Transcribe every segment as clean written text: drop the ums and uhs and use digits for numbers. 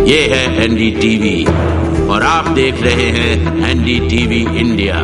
ये है एनडीटीवी और आप देख रहे हैं एनडीटीवी इंडिया।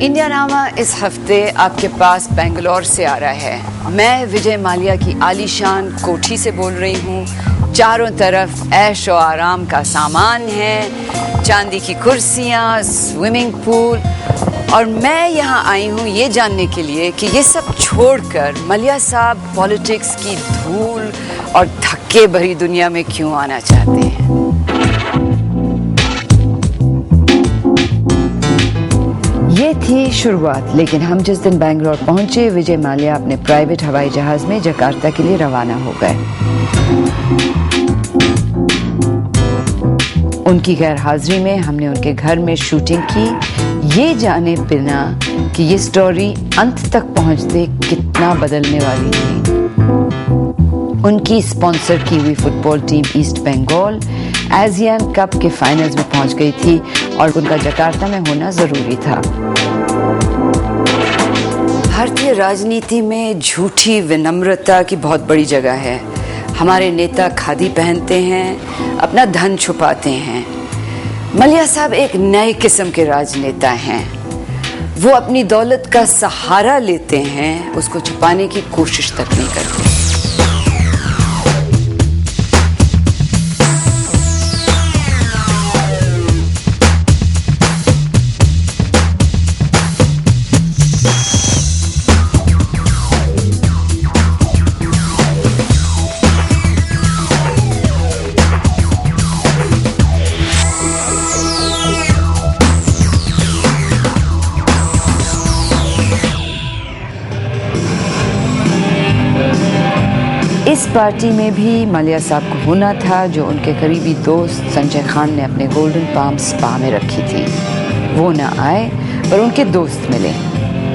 इंडियानामा इस हफ्ते आपके पास बेंगलोर से आ रहा है। मैं विजय माल्या की आलीशान कोठी से बोल रही हूँ। चारों तरफ ऐश और आराम का सामान है, चांदी की कुर्सियाँ, स्विमिंग पूल, और मैं यहाँ आई हूँ ये जानने के लिए कि ये सब छोड़कर मल्या साहब पॉलिटिक्स की धूल और धक्के भरी दुनिया में क्यों आना चाहते हैं। ये थी शुरुआत, लेकिन हम जिस दिन बेंगलोर पहुंचे, विजय माल्या अपने प्राइवेट हवाई जहाज में जकार्ता के लिए रवाना हो गए। उनकी गैर हाजिरी में हमने उनके घर में शूटिंग की, ये जाने बिना कि ये स्टोरी अंत तक पहुंचते कितना बदलने वाली थी। उनकी स्पॉन्सर की हुई football team East Bengal Asian cup के फाइनल्स में पहुंच गई थी और उनका जकार्ता में होना जरूरी था। भारतीय राजनीति में झूठी विनम्रता की बहुत बड़ी जगह है। हमारे नेता खादी पहनते हैं, अपना धन छुपाते हैं। मल्या साहब एक नए किस्म के राजनेता हैं। वो अपनी दौलत का सहारा लेते हैं, उसको छुपाने की कोशिश तक नहीं करते। इस पार्टी में भी मल्या साहब को होना था, जो उनके करीबी दोस्त संजय खान ने अपने गोल्डन पाम स्पा में रखी थी। वो न आए पर उनके दोस्त मिले,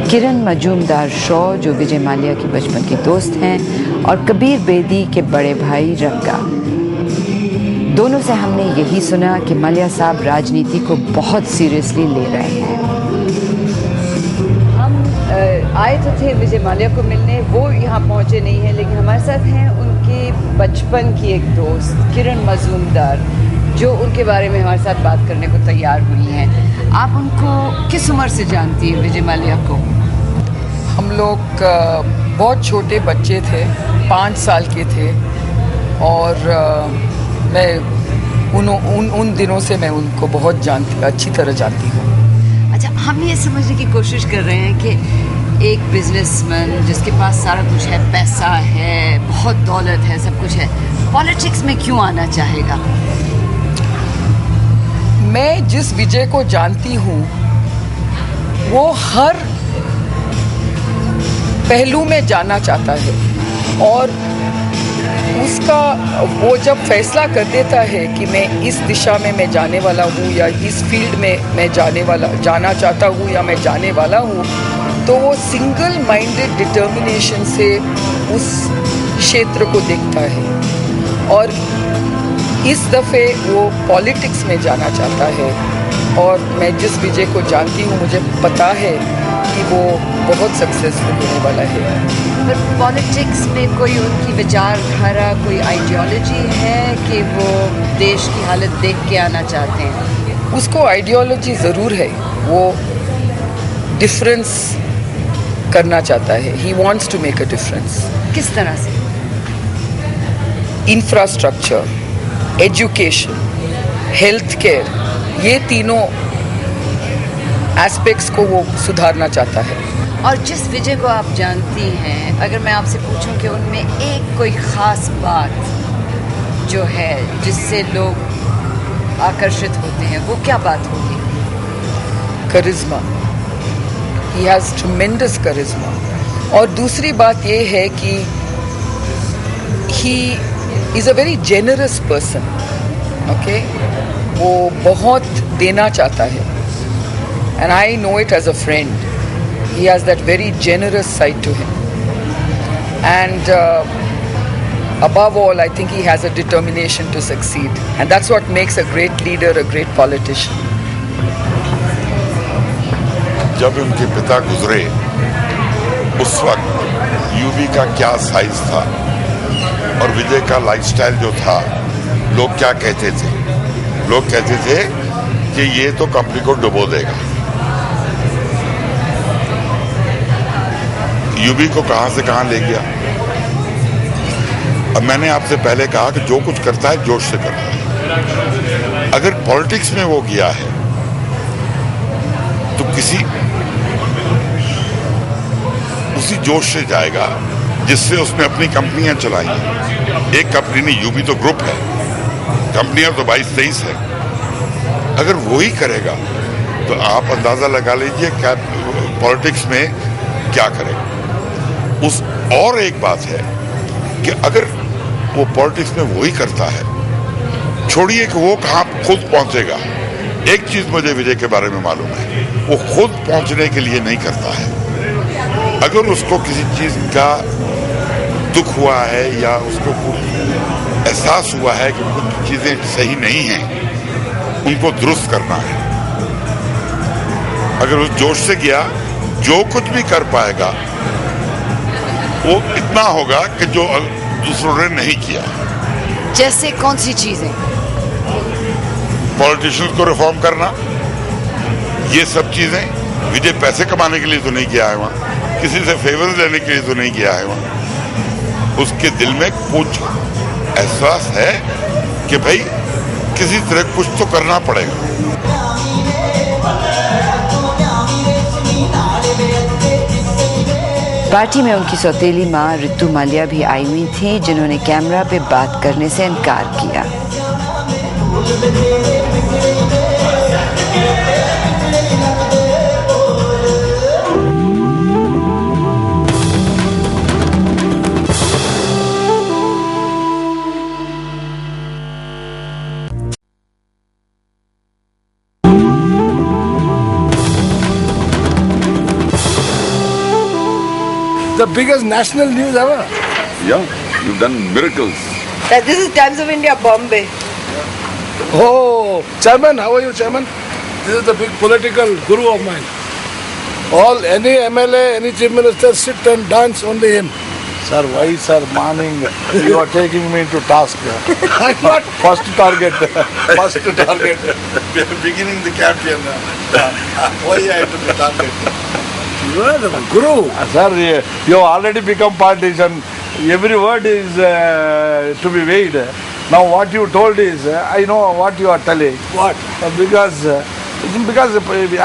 किरण मजूमदार शॉ जो विजय माल्या की बचपन के दोस्त हैं, और कबीर बेदी के बड़े भाई रंगा। दोनों से हमने यही सुना कि मल्या साहब राजनीति को बहुत सीरियसली ले रहे हैं। आए तो थे विजय माल्या को मिलने, वो यहाँ पहुँचे नहीं हैं, लेकिन हमारे साथ हैं उनके बचपन की एक दोस्त किरण मजूमदार, जो उनके बारे में हमारे साथ बात करने को तैयार हुई हैं। आप उनको किस उम्र से जानती हैं, विजय माल्या को? हम लोग बहुत छोटे बच्चे थे, 5 साल के थे, और मैं उन दिनों से मैं उनको बहुत अच्छी तरह जानती हूँ। अच्छा, हम ये समझने की कोशिश कर रहे हैं कि एक बिजनेसमैन जिसके पास सारा कुछ है, पैसा है, बहुत दौलत है, सब कुछ है, पॉलिटिक्स में क्यों आना चाहेगा? मैं जिस विजय को जानती हूँ वो हर पहलू में जाना चाहता है, और उसका वो जब फैसला कर देता है कि मैं इस दिशा में मैं जाने वाला हूँ या इस फील्ड में मैं जाना चाहता हूँ या मैं जाने वाला हूँ, तो वो सिंगल माइंडेड डिटर्मिनेशन से उस क्षेत्र को देखता है, और इस दफ़े वो पॉलिटिक्स में जाना चाहता है। और मैं जिस विजय को जानती हूँ, मुझे पता है कि वो बहुत सक्सेसफुल होने वाला है। पर पॉलिटिक्स में कोई उनकी विचारधारा, कोई आइडियोलॉजी है कि वो देश की हालत देख के आना चाहते हैं? उसको आइडियोलॉजी ज़रूर है, वो डिफरेंस करना चाहता है। He wants to make a difference. किस तरह से? इंफ्रास्ट्रक्चर, एजुकेशन, हेल्थ केयर, ये तीनों एस्पेक्ट्स को वो सुधारना चाहता है। और जिस विजय को आप जानती हैं, अगर मैं आपसे पूछूं कि उनमें एक कोई ख़ास बात जो है जिससे लोग आकर्षित होते हैं, वो क्या बात होगी? करिश्मा। he has tremendous charisma. और दूसरी बात ये है कि he is a very generous person. Okay? वो बहुत देना चाहता है. And I know it as a friend. He has that very generous side to him. And above all, I think he has a determination to succeed. And that's what makes a great leader, a great politician. जब उनके पिता गुजरे उस वक्त UV का क्या size था और विजय का लाइफस्टाइल जो था, लोग क्या कहते थे? लोग कहते थे कि ये तो कंपनी को डुबो देगा। यूबी को कहां से कहां ले गया। अब मैंने आपसे पहले कहा कि जो कुछ करता है जोश से करता है। अगर पॉलिटिक्स में वो गया है तो उसी जोश से जाएगा जिससे उसने अपनी कंपनियां चलाई हैं। एक कंपनी नहीं, यूबी तो ग्रुप है, कंपनियां तो 22-23 है। अगर वो ही करेगा तो आप अंदाजा लगा लीजिए क्या पॉलिटिक्स में क्या करेगा। और एक बात है कि अगर वो पॉलिटिक्स में वो ही करता है, छोड़िए कि वो कहाँ खुद पहुंचेगा। एक चीज मुझे विजय के बारे में मालूम है, वो खुद पहुंचने के लिए नहीं करता है। अगर उसको किसी चीज का दुख हुआ है या उसको कुछ एहसास हुआ है कि कुछ चीजें सही नहीं हैं, उनको दुरुस्त करना है। अगर उस जोश से गया, जो कुछ भी कर पाएगा वो इतना होगा कि जो दूसरों ने नहीं किया। जैसे कौन सी चीजें? पॉलिटिशियंस को रिफॉर्म करना, ये सब चीजें। विजय पैसे कमाने के लिए तो नहीं गया है वहां, किसी से फेवर लेने के लिए तो नहीं गया है वहां। उसके दिल में कुछ एहसास है कि भाई किसी तरह कुछ तो करना पड़ेगा। पार्टी में उनकी सौतेली मां रितु माल्या भी आई हुई थी, जिन्होंने कैमरा पे बात करने से इनकार किया। The biggest national news ever. Yeah, you've done miracles. This is Times of India, Bombay. Oh, Chairman, how are you, Chairman? This is the big political guru of mine. Any MLA, any Chief Minister sit and dance only him. Sir, why, sir, morning you are taking me to task? I'm not. First target. First target. We are beginning the campaign now. Why I have to be targeted? You are the guru. Sir, you have already become politician. Every word is to be weighed. Now what you told is, I know what you are telling. What? Because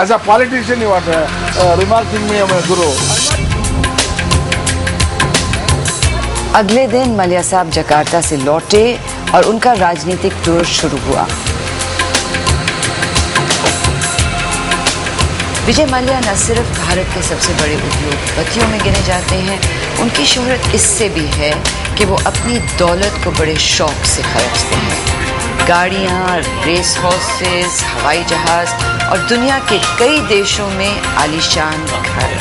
as a politician you are remarking me as a guru. अगले दिन माल्या साहब Jakarta से लौटे और उनका राजनीतिक tour शुरू हुआ। विजय माल्या न सिर्फ भारत के सबसे बड़े उद्योगपतियों में गिने जाते हैं, उनकी शोहरत इससे भी है कि वो अपनी दौलत को बड़े शौक से खर्चते हैं। गाड़ियाँ, रेस हॉर्सेस, हवाई जहाज और दुनिया के कई देशों में आलीशान घर।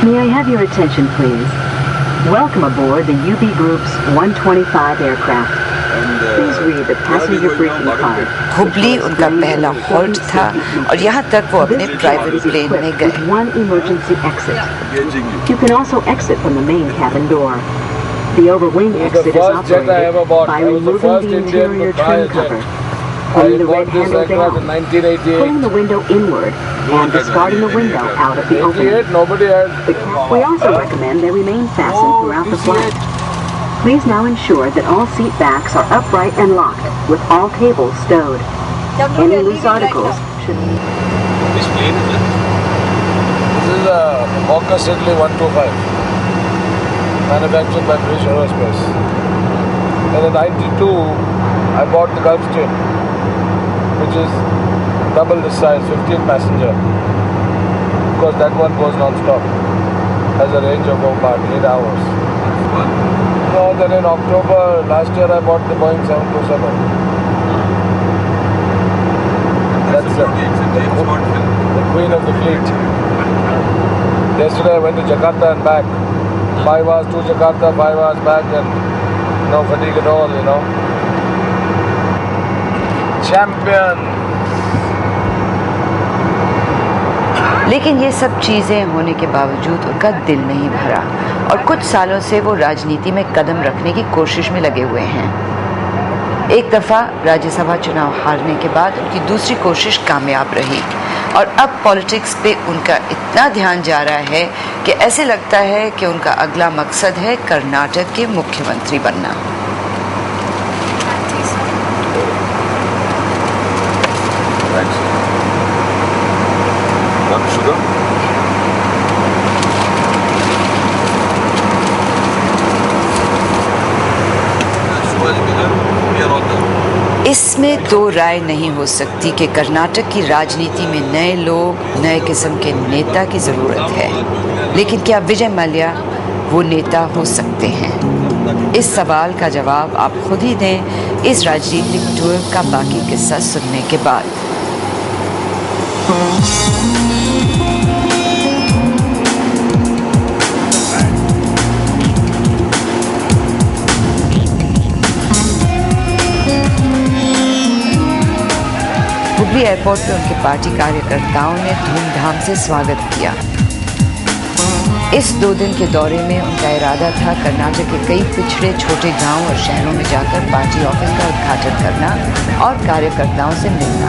May I have your attention, please? Welcome aboard the UB Group's 125 aircraft. Please read the passenger briefing card. Hubli उनका पहला हॉल्ट था और यहाँ तक वो अपने प्राइवेट प्लेन में गए। One emergency exit. You can also exit from the main cabin door. The overwing exit is operated by removing the interior trim cover, pulling the red handle down, pulling the window inward, and discarding the window out of the opening. We also recommend they remain fastened throughout the flight. Please now ensure that all seat backs are upright and locked, with all cables stowed. Any loose articles should... Which plane is it? This is a Hawker Siddeley 125, manufactured by British Aerospace. And in '92, I bought the Gulfstream, which is double this size, 15 passenger. Because that one goes non-stop, has a range of about 8 hours. So then in October last year, I bought the Boeing 727. That's the queen of the fleet. Yesterday I went to Jakarta and back. 5 hours to Jakarta, 5 hours back, and no fatigue at all, you know. Champion. लेकिन ये सब चीज़ें होने के बावजूद उनका दिल नहीं भरा और कुछ सालों से वो राजनीति में कदम रखने की कोशिश में लगे हुए हैं। एक दफ़ा राज्यसभा चुनाव हारने के बाद उनकी दूसरी कोशिश कामयाब रही और अब पॉलिटिक्स पे उनका इतना ध्यान जा रहा है कि ऐसे लगता है कि उनका अगला मकसद है कर्नाटक के मुख्यमंत्री बनना। इसमें दो राय नहीं हो सकती कि कर्नाटक की राजनीति में नए लोग, नए किस्म के नेता की ज़रूरत है। लेकिन क्या विजय माल्या वो नेता हो सकते हैं? इस सवाल का जवाब आप खुद ही दें इस राजनीतिक टूर का बाकी किस्सा सुनने के बाद। हुबली एयरपोर्ट पर उनके पार्टी कार्यकर्ताओं ने धूमधाम से स्वागत किया। इस 2 दिन के दौरे में उनका इरादा था कर्नाटक के कई पिछड़े छोटे गांव और शहरों में जाकर पार्टी ऑफिस का उद्घाटन करना और कार्यकर्ताओं से मिलना।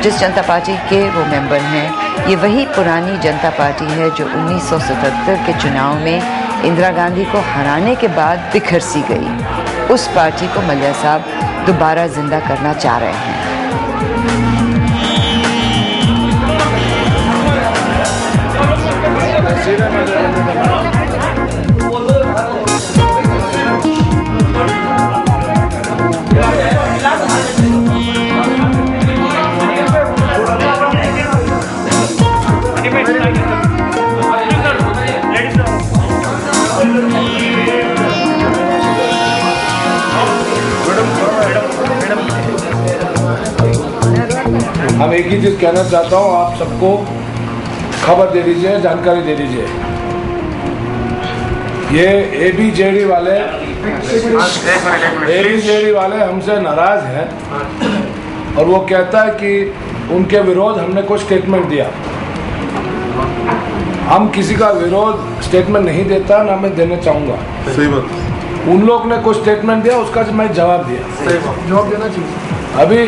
जिस जनता पार्टी के वो मेंबर हैं, ये वही पुरानी जनता पार्टी है जो 1977 के चुनाव में इंदिरा गांधी को हराने के बाद बिखर सी गई। उस पार्टी को मल्ल्या साहब दोबारा जिंदा करना चाह रहे हैं। हम एक ही चीज़ कहना चाहता हूँ, आप सबको खबर दे दीजिए, जानकारी दे दीजिए। ये एबीजेडी वाले हमसे नाराज हैं और वो कहता है कि उनके विरोध हमने कुछ स्टेटमेंट दिया। हम किसी का विरोध स्टेटमेंट नहीं देता, ना मैं देना चाहूँगा। सही बात। उन लोग ने कुछ स्टेटमेंट दिया, उसका मैं जवाब दिया। जवाब देना चाहिए। अभी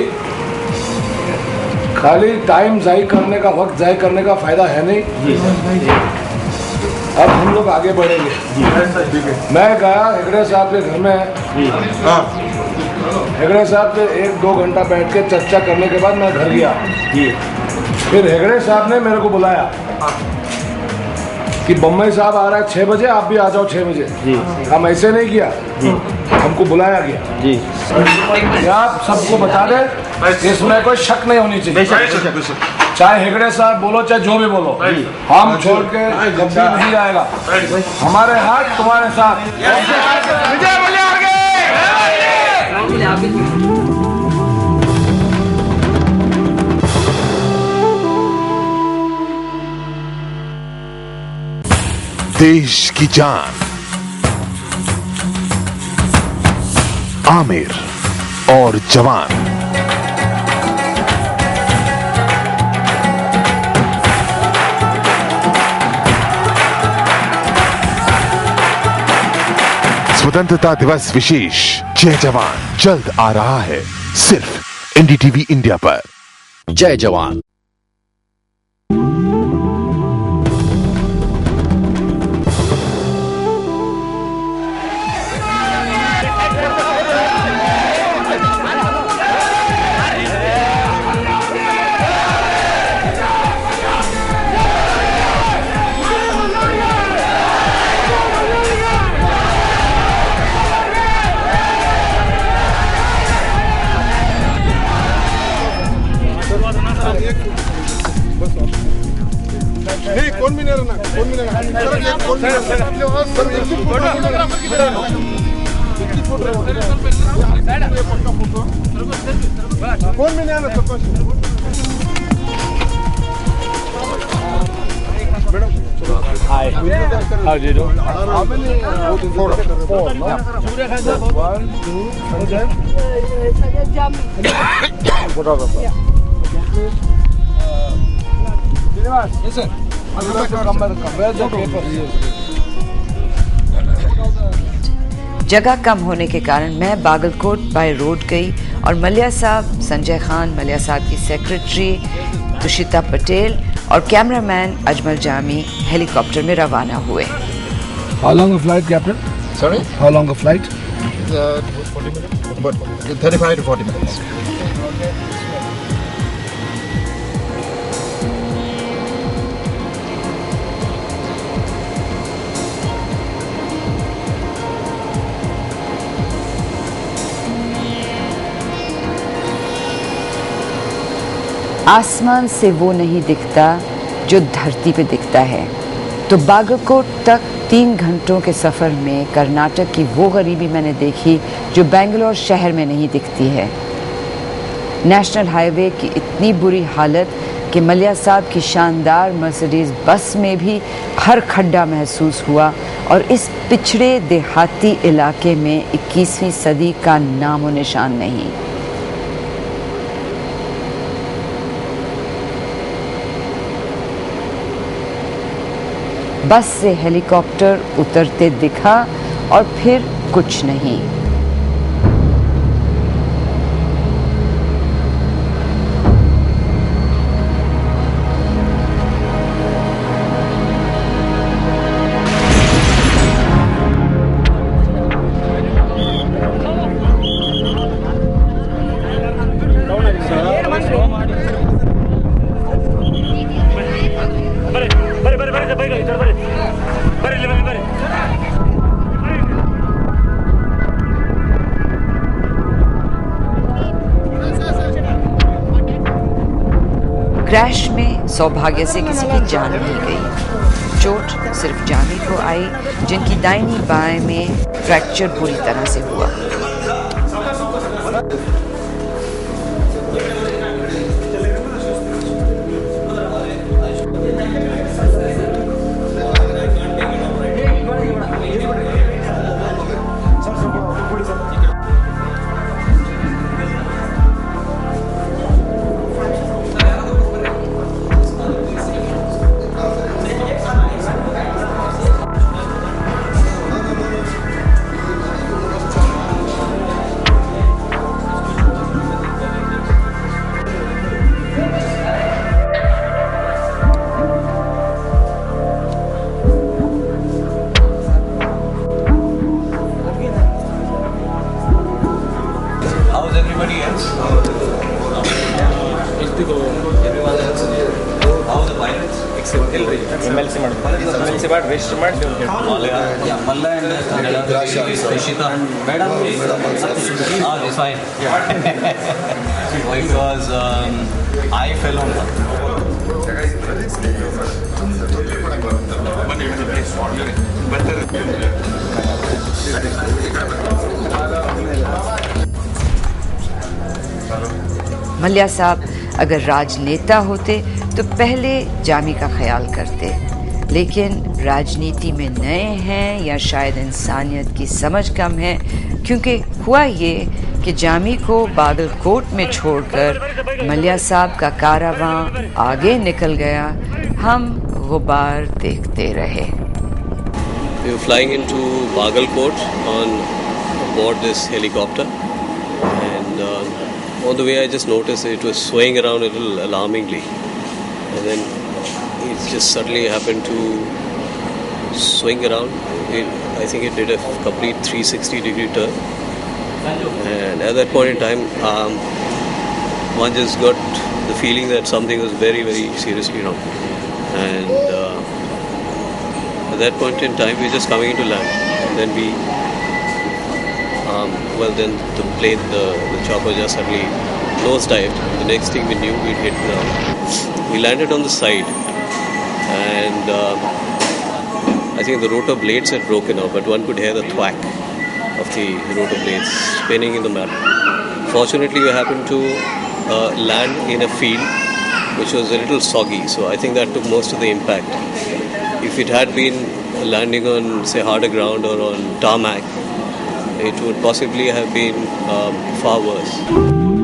खाली टाइम ज़ाय करने का, वक्त ज़ाय करने का फ़ायदा है नहीं। अब हम लोग आगे बढ़ेंगे। मैं गया हेगड़े साहब के घर में, हेगड़े साहब से 1-2 घंटा बैठ के चर्चा करने के बाद मैं घर गया। फिर हेगड़े साहब ने मेरे को बुलाया कि बम्बई साहब आ रहा है 6 बजे, आप भी आ जाओ 6 बजे। हम ऐसे नहीं किया, हमको बुलाया गया। आप सबको बता दें, इसमें कोई शक नहीं होनी चाहिए। चाहे हेगड़े साहब बोलो, चाहे जो भी बोलो, हम छोड़ के कभी नहीं जाएगा। हमारे हाथ तुम्हारे साथ। विजय माल्या आगे। देश की जान आमिर और जवान। स्वतंत्रता दिवस विशेष जय जवान जल्द आ रहा है सिर्फ एनडीटीवी इंडिया पर। जय जवान। कौन भी नहीं रहना, कौन भी नहीं रहना, कौन भी नहीं आना सबको। Madam hi, how do you do? How many? 4 no? 1 2 3 Yes, sir. जगह कम होने के कारण मैं बागलकोट बाय रोड गई और मलिया साहब, संजय खान, मलिया साहब की सेक्रेटरी तुषिता पटेल और कैमरामैन अजमल जामी हेलीकॉप्टर में रवाना हुए। How long a flight, Captain? Sorry? How long a flight? 40 minutes. But 35 to 40 minutes. आसमान से वो नहीं दिखता जो धरती पे दिखता है। तो बागलकोट तक 3 घंटों के सफ़र में कर्नाटक की वो गरीबी मैंने देखी जो बेंगलोर शहर में नहीं दिखती है। नेशनल हाईवे की इतनी बुरी हालत कि मलिया साहब की शानदार मर्सिडीज बस में भी हर खड्डा महसूस हुआ और इस पिछड़े देहाती इलाके में 21वीं सदी का नामो निशान नहीं। बस से हेलीकॉप्टर उतरते दिखा और फिर कुछ नहीं। क्रैश में सौभाग्य से किसी की जान नहीं गई। चोट सिर्फ जामी को आई जिनकी दाहिनी बाएं में फ्रैक्चर पूरी तरह से हुआ। मलिया साहब अगर राजनेता होते तो पहले जामी का ख्याल करते, लेकिन राजनीति में नए हैं या शायद इंसानियत की समझ कम है, क्योंकि हुआ ये कि जामी को बागलकोट में छोड़कर मलिया साहब का कारवां आगे निकल गया। हम गुबार देखते रहे। We were flying into Bagalkot on board this helicopter, and on the way I just noticed that it was swaying around a little alarmingly, and then it just suddenly happened to swing around. I think it did a complete 360-degree turn, and at that point in time, one just got the feeling that something was very, very seriously wrong. And at that point in time, we were just coming into land, and then then the plane, the chopper just suddenly nosedived. The next thing we knew, we'd hit ground. We landed on the side, and I think the rotor blades had broken off, but one could hear the thwack of the rotor blades spinning in the map. Fortunately, we happened to land in a field which was a little soggy, so I think that took most of the impact. If it had been landing on, say, harder ground or on tarmac, it would possibly have been far worse.